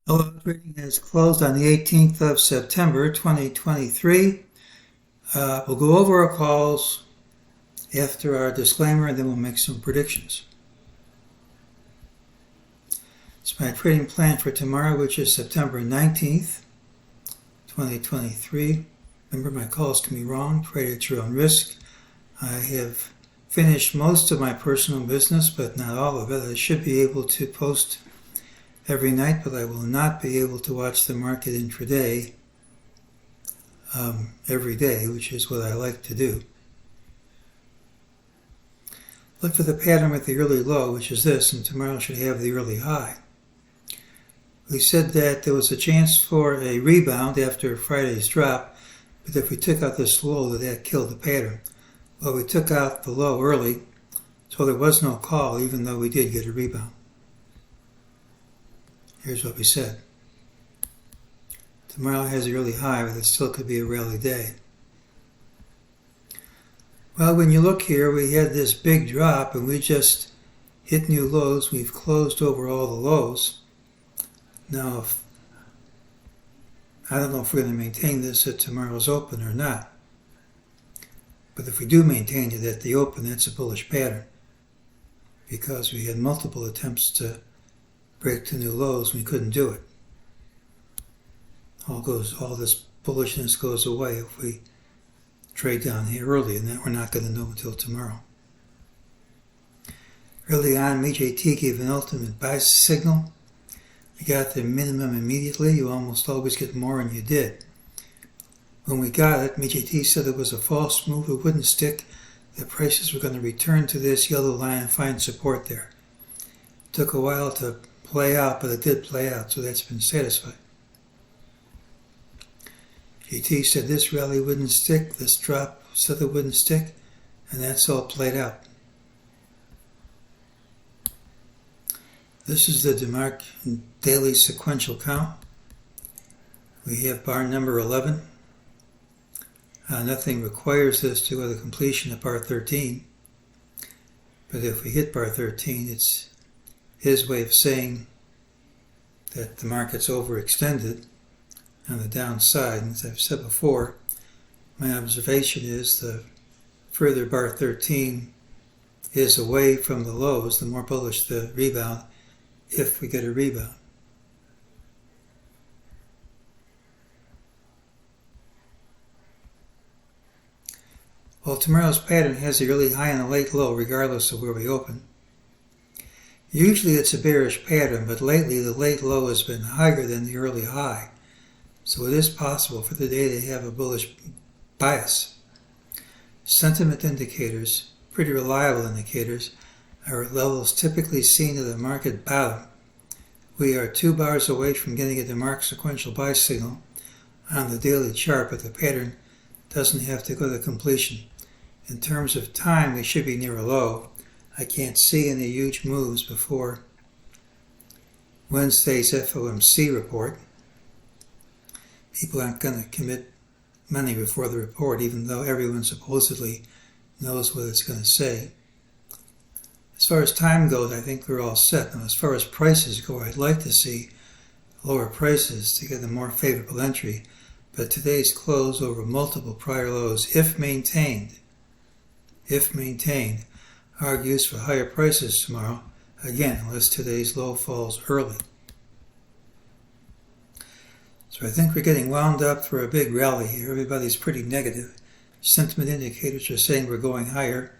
Hello, trading has closed on the 18th of September 2023. We'll go over our calls after our disclaimer and then we'll make some predictions. It's my trading plan for tomorrow, which is September 19th, 2023. Remember, my calls can be wrong. Trade at your own risk. I have finished most of my personal business, but not all of it. I should be able to post every night, but I will not be able to watch the market intraday every day, which is what I like to do. Look for the pattern with the early low, which is this, and tomorrow should have the early high. We said that there was a chance for a rebound after Friday's drop, but if we took out this low, that killed the pattern. Well, we took out the low early, so there was no call, even though we did get a rebound. Here's what we said. Tomorrow has a early high, but it still could be a rally day. Well, when you look here, we had this big drop and we just hit new lows. We've closed over all the lows. Now, I don't know if we're going to maintain this at tomorrow's open or not. But if we do maintain it at the open, that's a bullish pattern, because we had multiple attempts to break to new lows, we couldn't do it. All this bullishness goes away if we trade down here early, and that we're not going to know until tomorrow. Early on, MEJT gave an ultimate buy signal. We got the minimum immediately. You almost always get more, and you did. When we got it, MEJT said it was a false move. It wouldn't stick. The prices were going to return to this yellow line and find support there. It took a while to play out, but it did play out, so that's been satisfied. GT said this rally wouldn't stick, this drop said it wouldn't stick, and that's all played out. This is the DeMark daily sequential count. We have bar number 11. Nothing requires this to go to completion of bar 13, but if we hit bar 13, it's his way of saying that the market's overextended on the downside. And as I've said before, my observation is the further bar 13 is away from the lows, the more bullish the rebound, if we get a rebound. Well, tomorrow's pattern has a really high and a late low, regardless of where we open. Usually it's a bearish pattern, but lately the late low has been higher than the early high. So it is possible for the day to have a bullish bias. Sentiment indicators, pretty reliable indicators, are at levels typically seen at the market bottom. We are 2 bars away from getting a DeMark sequential buy signal on the daily chart, but the pattern doesn't have to go to completion. In terms of time, we should be near a low. I can't see any huge moves before Wednesday's FOMC report. People aren't going to commit money before the report, even though everyone supposedly knows what it's going to say. As far as time goes, I think we're all set. Now, as far as prices go, I'd like to see lower prices to get a more favorable entry, but today's close over multiple prior lows, if maintained, argues for higher prices tomorrow, again, unless today's low falls early. So I think we're getting wound up for a big rally here. Everybody's pretty negative. Sentiment indicators are saying we're going higher.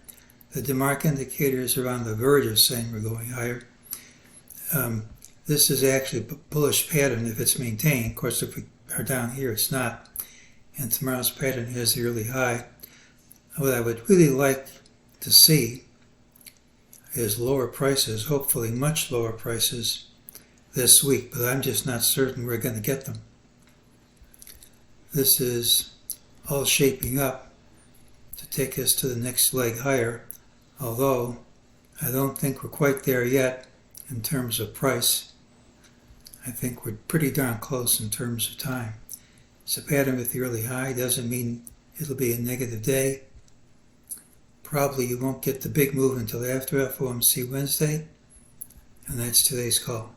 The DeMark indicators are on the verge of saying we're going higher. This is actually a bullish pattern if it's maintained. Of course, if we are down here, it's not. And tomorrow's pattern has the early high. What I would really like to see is lower prices, hopefully much lower prices this week, but I'm just not certain we're going to get them. This is all shaping up to take us to the next leg higher, although I don't think we're quite there yet in terms of price. I think we're pretty darn close in terms of time. It's a pattern with the early high. Doesn't mean it'll be a negative day. Probably you won't get the big move until after FOMC Wednesday, and that's today's call.